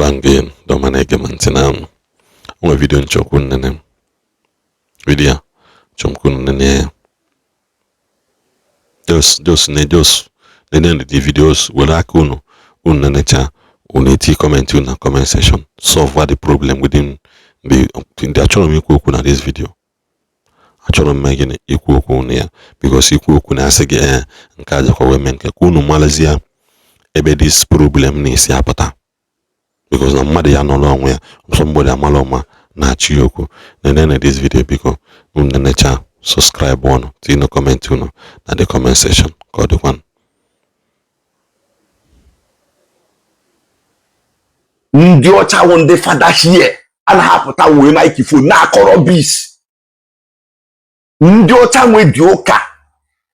again, Dominic Mantinam. On video in Chokun video Chomkun just the videos will akuno unnecha uneti comment in the comment section. Solve what the problem within the actual kuna this video. Actually making equal kunia because equal kuna asege nkaja kwa women ke kunu Malaysia ebe this problem ni si apata. Because no matter ya no long where somebody amaloma na chiyoku and then this video because nature subscribe one to no comment na the comment section call the one. Ndi ocha wonde father here and hapụta we microphone na akọrọ bis. Ndị ọcha nwe dị ụka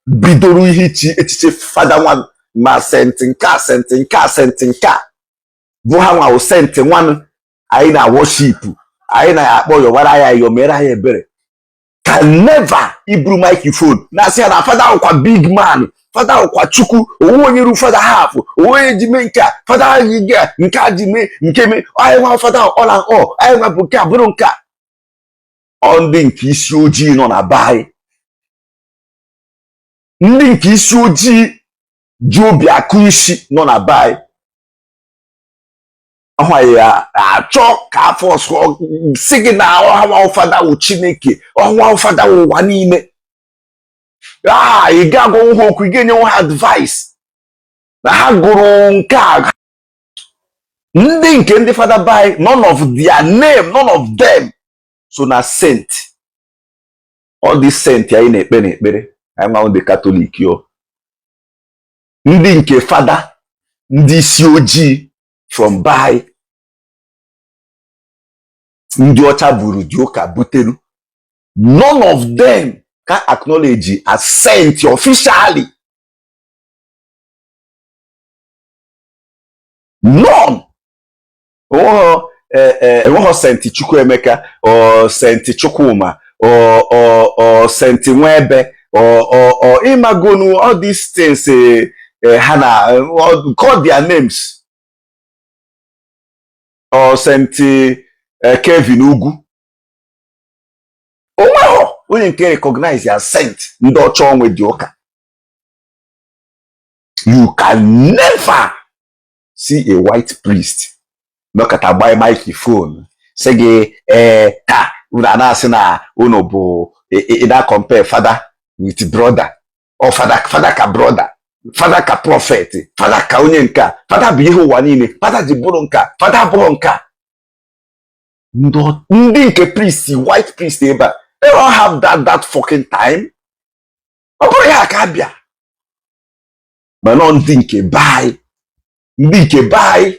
bidoro ihe echiche fada nwa ma senti nka bụ ha nwa o senti nwanụ anyị na worship anyị na akpọ yọwara ya yomere ya ebere can never iburu microphone na asị na fada ụkwa big man fada ụkwa chukwu owu onye ru fada half owu onye ji mee nke fada anyị ga nke a ji mee nke mee anyị nwa fada all and all anyị nwa bụ nke abụrụ nke ndị nke isi ojii nọ na baị ndị nke isi ojii ji obi akụ isi nọ na baị ọhwa ya achọ ka afọ ọsọ si gị na ọhawa ụfada wụ Chineke ọhawa ụfada wụ ụwa niile ị ga-agwa nwa okwu ị ga-enye nwa advice na ha gụrụ nke a ndị nke ndị fada baị none of their name none of them so na saint all this saint anyị na-ekpe n'ekpere anyị ma ndị Katọlik yo ndị nke fada ndị isi ojii from baị ndị ọcha buru dị ụka buteru none of them can acknowledge as saint officially none. Enweghị Saint Chukwuemeka or Saint Chukwuma or Saint Nwebe or Imagonu, all these things Hana call their names or Saint Kevin Ugu onye nke recognize as saint ndị ọcha onwe dị ụka. You can never see a white priest look at a buy microphone say ka una na asị na unu bụ either compare father with brother or father ka brother father ka prophet father ka onye nka father bụ ihe ụwa niile father ji bụrụ nka father bụrụ nka ndị nke priest white priest ebe they don't have that fucking time ọ bụrụ ya ka abịa mana ndị nke baị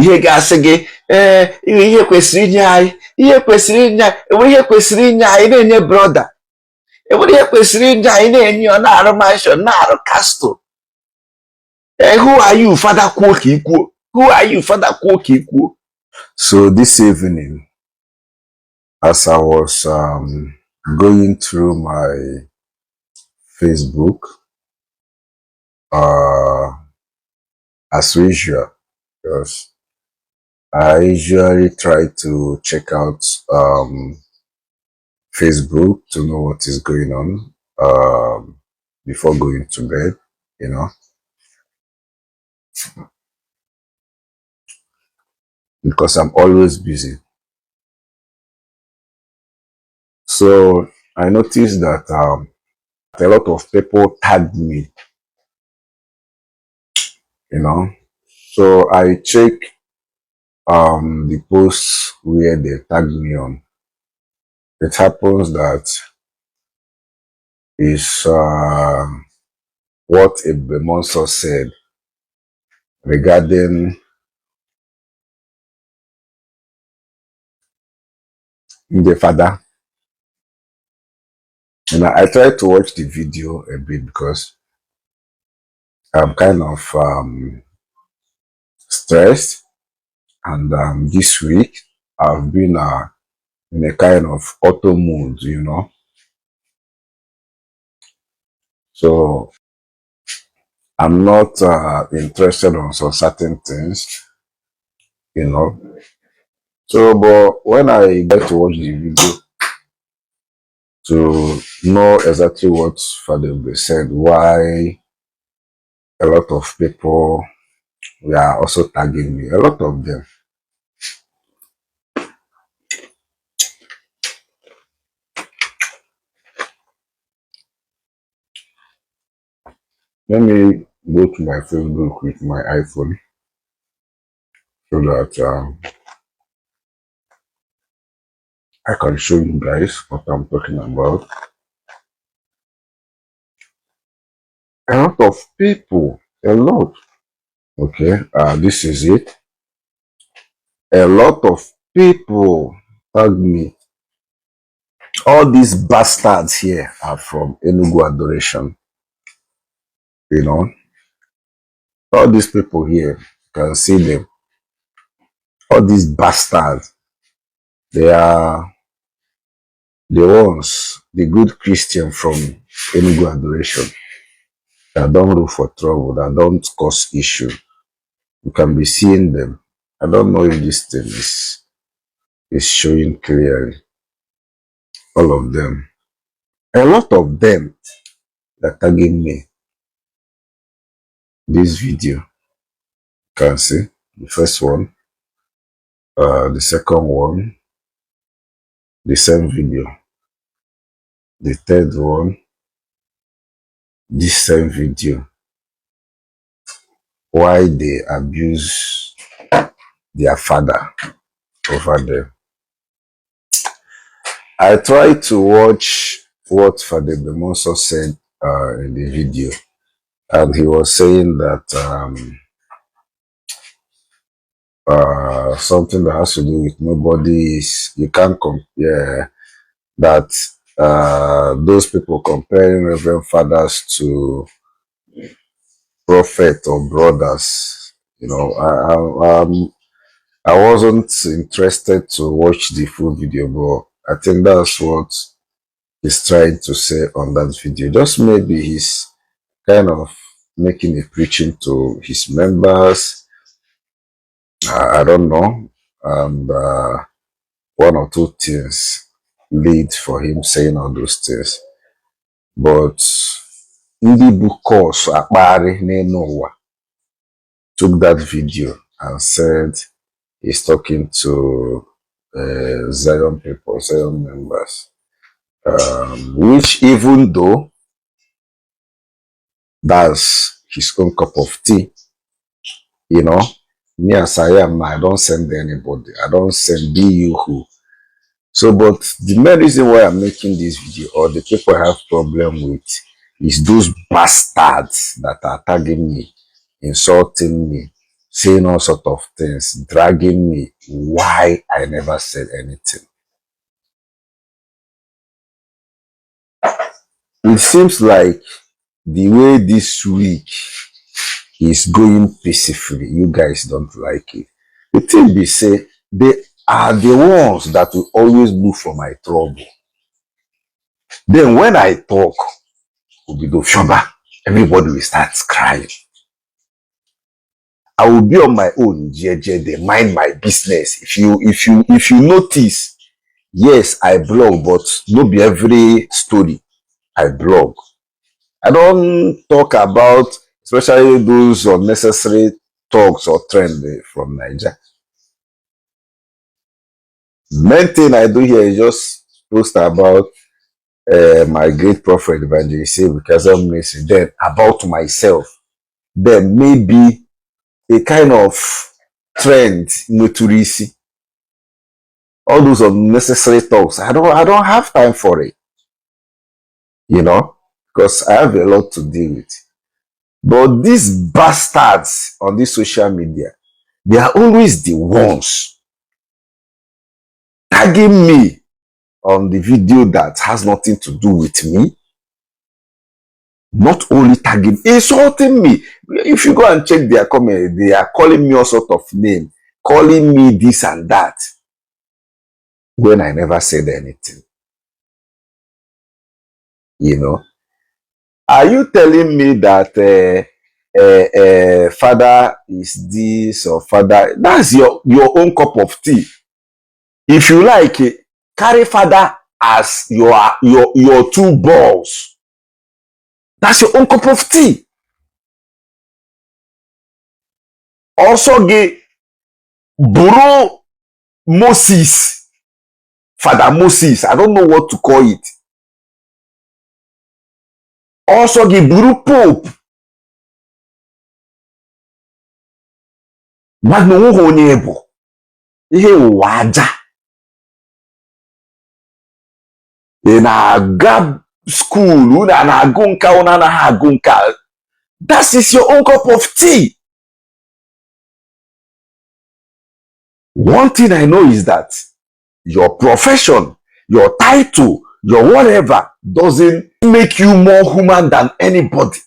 ihe ga-asị gị ihe kwesịrị inye anyị ihe kwesịrị inye anyị na-enye brother enwere ihe kwesịrị inye anyị na-enye ọ na-arụ mansion na-arụ castle. Who are you father kwuo ka ikwuo? Who are you father kwuo ka ikwuo? So this evening as I was going through my Facebook as usual, because I usually try to check out Facebook to know what is going on before going to bed, you know. Because I'm always busy. So I noticed that a lot of people tagged me, you know. So I check the posts where they tagged me on. It happens that is what Igbo Monster said regarding the father. And I tried to watch the video a bit because I'm kind of stressed, and this week I've been in a kind of auto mood, you know. So I'm not interested on some certain things. you know. So, but when I get to watch the video to know exactly what Father said, why a lot of people were also tagging me, a lot of them. Let me go to my Facebook with my iPhone so that I can show you guys what I'm talking about. A lot of people, a lot. Okay, this is it. A lot of people tagged me. All these bastards here are from Enugu Adoration. You know, all these people here, you can see them. All these bastards, they are the ones, the good Christian from Enugu Adoration that don't look for trouble, that don't cause issue. You can be seeing them. I don't know if this thing is showing clearly. All of them. A lot of them that tagging me this video. You can see the first one, the second one, the same video. The third one, this same video. Why they abuse their father over there. I tried to watch what Father Bemonso said in the video, and he was saying that something that has to do with nobody is, you can't compare that those people comparing Reverend Fathers to prophet or brothers. You know, I wasn't interested to watch the full video, but I think that's what he's trying to say on that video. Just maybe he's kind of making a preaching to his members. I don't know. And one or two things lead for him saying all those things. But Ndigbo course Akpari n'Enuwa took that video and said he's talking to Zion people, Zion members, which even though that's his own cup of tea, you know, me as I am, I don't send anybody. I don't send be you who. So, but the main reason why I'm making this video, or the people I have problem with, is those bastards that are tagging me, insulting me, saying all sort of things, dragging me. Why I never said anything. It seems like the way this week is going peacefully, you guys don't like it. The thing they say, they are the ones that will always look for my trouble. Then when I talk, Obido Shoba, everybody will start crying. I will be on my own, JJ, they mind my business. If you notice, yes, I blog, but not be every story I blog. I don't talk about, especially those unnecessary talks or trend from Nigeria. Main thing I do here is just post about my great prophet evangelist because I'm missing. Then about myself. Then maybe a kind of trend notorisi. All those unnecessary talks. I don't have time for it. You know, because I have a lot to deal with. But these bastards on this social media, they are always the ones tagging me on the video that has nothing to do with me. Not only tagging, insulting me. If you go and check their comment, they are calling me all sort of name, calling me this and that, when I never said anything. You know, are you telling me that father is this or father. That's your own cup of tea. If you like it, carry father as your two balls. That's your own cup of tea. Also get Buru Moses, Father Moses. I don't know what to call it. Also get Buru Pope. Magno Honebo. Ihe waja. Na grab school, una na agunka, una na agunka. That is your own cup of tea. One thing I know is that your profession, your title, your whatever doesn't make you more human than anybody.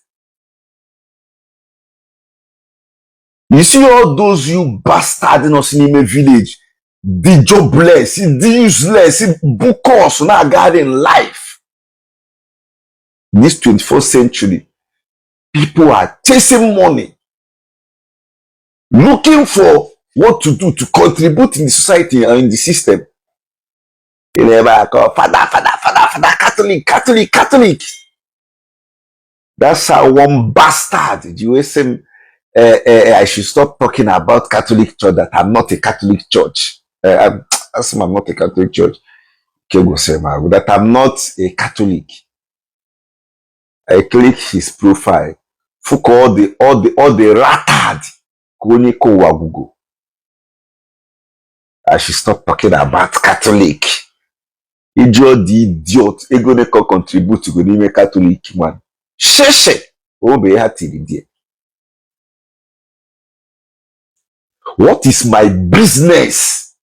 You see all those you bastard in Osinime village, the jobless, the useless, the bookers now guarding life. In this 21st century, people are chasing money, looking for what to do to contribute in the society and in the system. You never call father, Catholic. That's how one bastard. You say I should stop talking about Catholic church, that I'm not a Catholic church. I'm not a Catholic church. That I'm not a Catholic. I click his profile. Fuck all the ratad. I should stop talking about Catholic. Idiot, the idiot. Ego ne can contribute to the Catholic man. Sheshe. Oh, be happy there. What is my business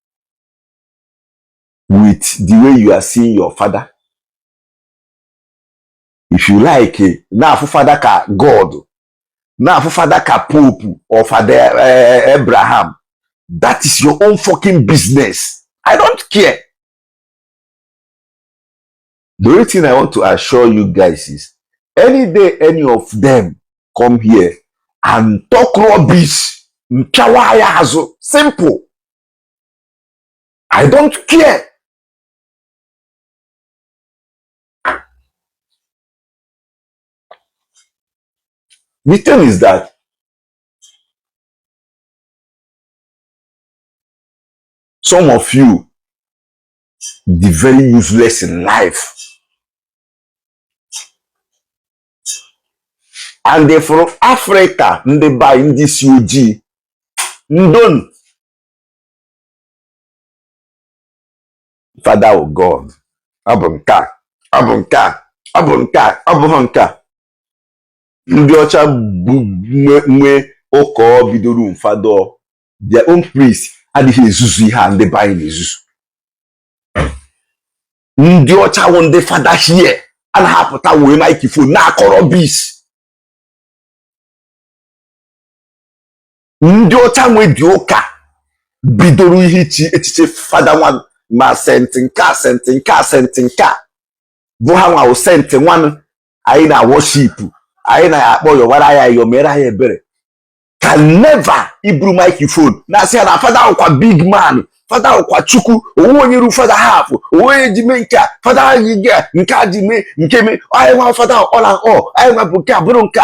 with the way you are seeing your father? If you like, now for father ka God, now for father ka Pope or Father Abraham, that is your own fucking business. I don't care. The only thing I want to assure you guys is, any day any of them come here and talk rubbish, simple. I don't care. The thing is that some of you, the very useless in life, and they from Africa, they buy in this UG, Ndon, Father of God, Abunka, ndị ọcha nwe ụkọ bidoro mfado, their own priest adịghị ezuzu ihe a ndị banyị na-ezuzu. Ndị ọcha wụ ndị fada here a na-apụta wee microphone na-akọrọ bis. Ndị ọcha nwe dị ụka bidoro ihe echiche fada nwa ma senti nka bụ ha nwa senti nwanụ anyị na worship, anyị na-akpọ yọwara ya yomere ya ebere. Can never iburu microphone na say na father okwa big man, father okwa chukwu, owo onye ru father half, owo onye ji me nke father yige nke a ji me nke me, anyị nwa father all and all, anyị nwa bụ nke abụrụ nke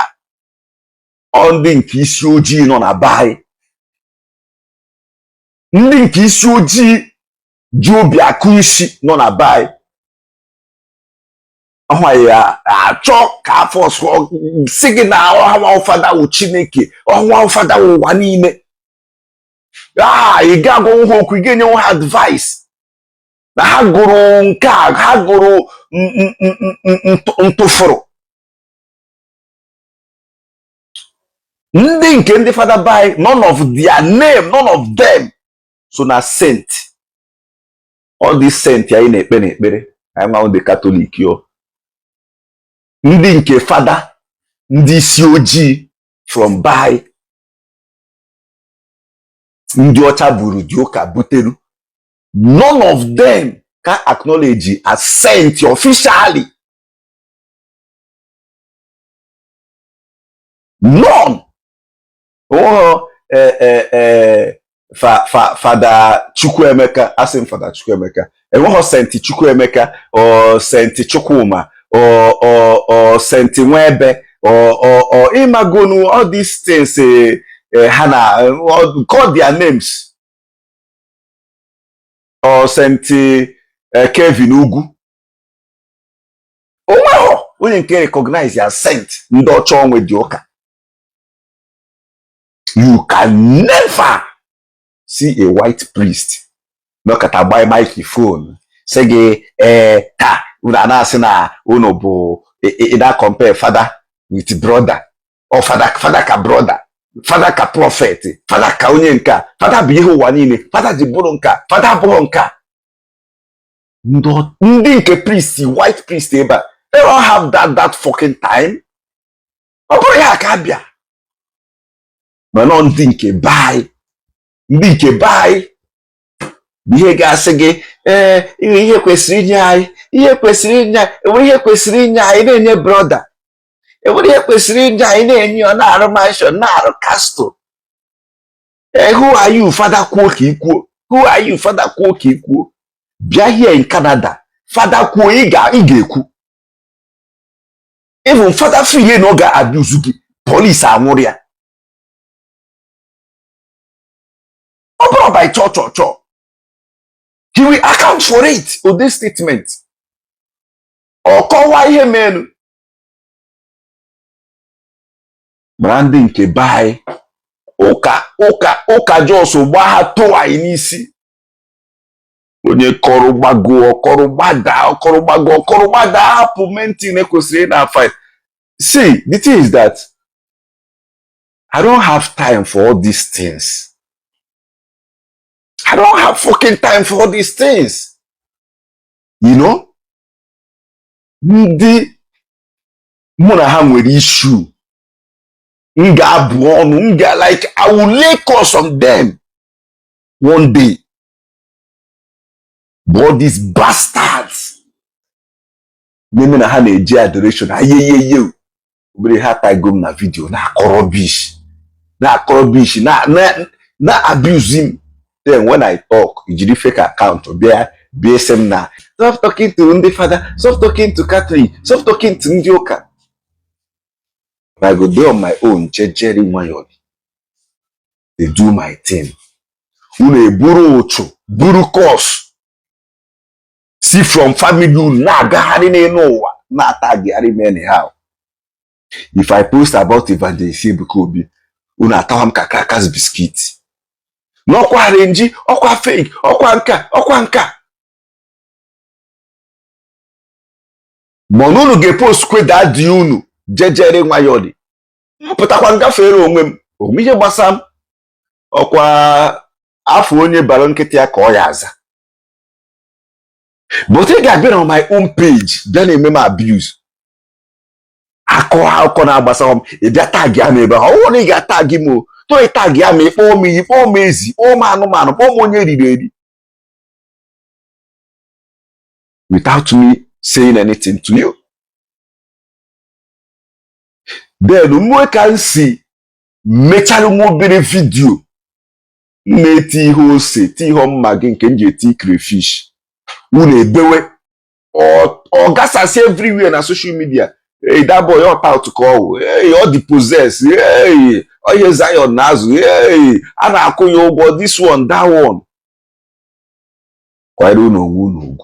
ndị nke isi ojii nọ na bai, ndị nke isi ojii ji obi akụ isi nọ na bai. Ya achọ ka afọ si gị na ọhawa ụfada wụ Chineke, ọhawa ụfada wụ ụwa niile. Ị ga-agwa nwa okwu, ị ga-enye nwa advice na ha gụrụ nke a, ha gụrụ ntụfụrụ. Ndị nke ndị fada by none of their name, none of them so na saint. All these saint ya ị na-ekpe n'ekpere, anyị nwa ndị Catholic yo. Ndị nke fada, ndị isi ojii from by, ndị ọcha buru dị ụka buteru, none of them can acknowledge as saint officially. None. Oh, Father Chukwuemeka, ask him Father Chukwuemeka. And what Senti Chukwuemeka or Senti Chukwuma or Senti Webe or Imagunu, all these things, Hannah, call their names. Or Senti Kevin Ugu. Oh, wow, we can recognize your scent. Ndocho with Yoka. You can never see a white priest knock at a buy microphone say ta una na say na uno bo that compare father with brother or father ka brother, father ka prophet, father ka onye nka, father bi ihe ụwa niile, father ji bụrụ nka, father abụghị nka. Ndị nke priest, white priest ebe they don't have that fucking time. Ọ bụrụ ya ka abịa mana ndị nke bai, ndị nke bai ihe ga-asị gị ihe kwesịrị inye anyị, ihe kwesịrị inye anyị, enwere ihe kwesịrị inye anyị na-enye brother, enwere ihe kwesịrị inye anyị na-enye ọ na-arụ mansion, na-arụ castle. Who are you father kwuo ka ikwuo? Who are you father kwuo ka ikwuo? Bịa here in Canada, father kwuo ị ga-ekwu. Even father feel na ọ ga-abuse gị, police anwụrụ ya. Ọ bụrụ by chọ he will account for it with this statement. Or kọwaa ihe menu. Branding nke bai ụka jos gba ha towa n'isi. Onye kọrọ gbada hapụ mentin ekwesịrị na fight. See, the thing is that I don't have time for all these things. I don't have fucking time for all these things. You know? Ndị mụ na ha nwere issue. Nga abụ ọnụ, nga like I will lay curse on them one day. But these bastards, name na ha na-eji adoration, ayeyeye. Obere ha tago m na video na akọrọ bish, na abuse him. Then when I talk, you do fake account or BSM na. Stop talking to Ndi Father, stop talking to Clergy, stop talking to Ndioka. I go do on my own, Jerry Mayodi. They do my thing. Une buru ocho, buru course. See from family na gahari no na tag anyhow. If I post about Evangelist Bukobi, una tawam kakakas biscuit. N'ọkwa renji, ọkwa fake, ọkwa nka. Monunu ga-post kweda dị unu jejere nwayọdị. Mpụtakwa ngafere onwe m, omihe gbasa m. Ọkwa afọ onye bara nkịtị ya ka ọ ya aza. But ị ga-abịa on my own page, bịa na-eme m abuse. Akọ na-agbasa m, ị bịa tag ya n'ebe ha, ọ na ị ga-tag m. To tag ya me kpọọ m iyi, kpọọ m ezi, kpọọ m anụmanụ, kpọọ m onye riri eri. Without me saying anything to you. Then mwe ka nsi mechara nwa obere video na-eti ihe ose, ti ihe mma gị nke nji eti crayfish. Unu ebewe ọ gasasị everywhere na social media. Hey, that boy all out to call. Hey, all the possess. Hey, oh yes, Zion Nazu. Hey, and I call you over this one, that one. Why don't know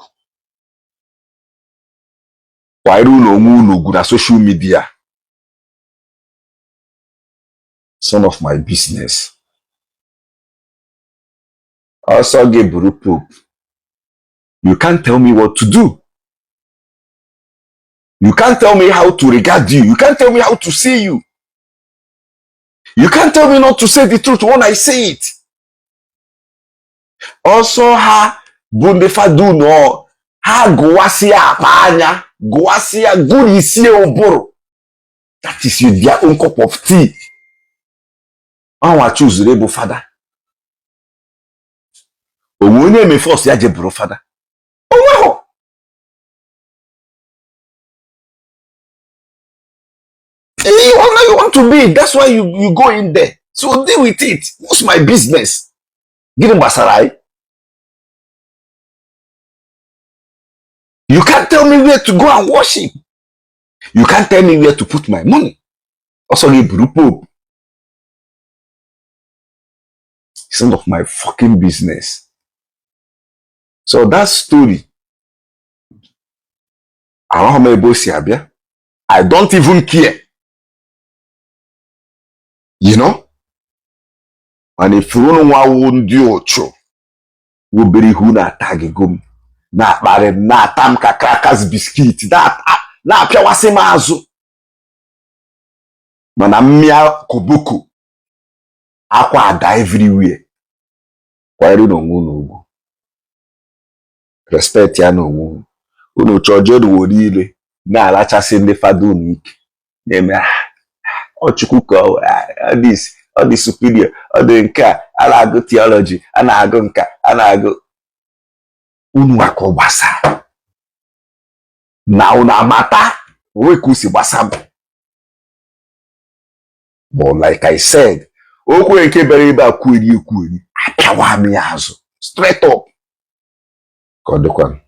Why don't know na social media? Son of my business. I also gave Pope. You can't tell me what to do. You can't tell me how to regard you. You can't tell me how to see you. You can't tell me not to say the truth when I say it. Also, ha bundefadu no ha gwasi apanya, gwasi guri isi oboro. That is their own cup of tea. I want choose Rebo father. Onye me force ya jebro father. Oh, you want to be. That's why you go in there. So deal with it. What's my business? Gini basarai. You can't tell me where to go and worship. You can't tell me where to put my money. Also, the Pope. It's none of my fucking business. So that story, I don't even care. You know? And if you don't want to do we bury who na tag gum. Na bare na tam ka crackers biscuit. Na pia wase mazu. Mana mmia koboko. Akwa ada everywhere. Kwa eri no ngu. Respect ya no ngu. Unu chojo do wodile. Na alachasi ndị fada unu ike. Na-eme ọchukwu all this superior, all the nka, a na-agụ theology, a na-agụ nka, a na-agụ unu akọ gbasa. Na unu amata wekusi gbasa. But like I said, okwu nke bere ebe akweri apịawa m ya azụ. Straight up. Kodekwan.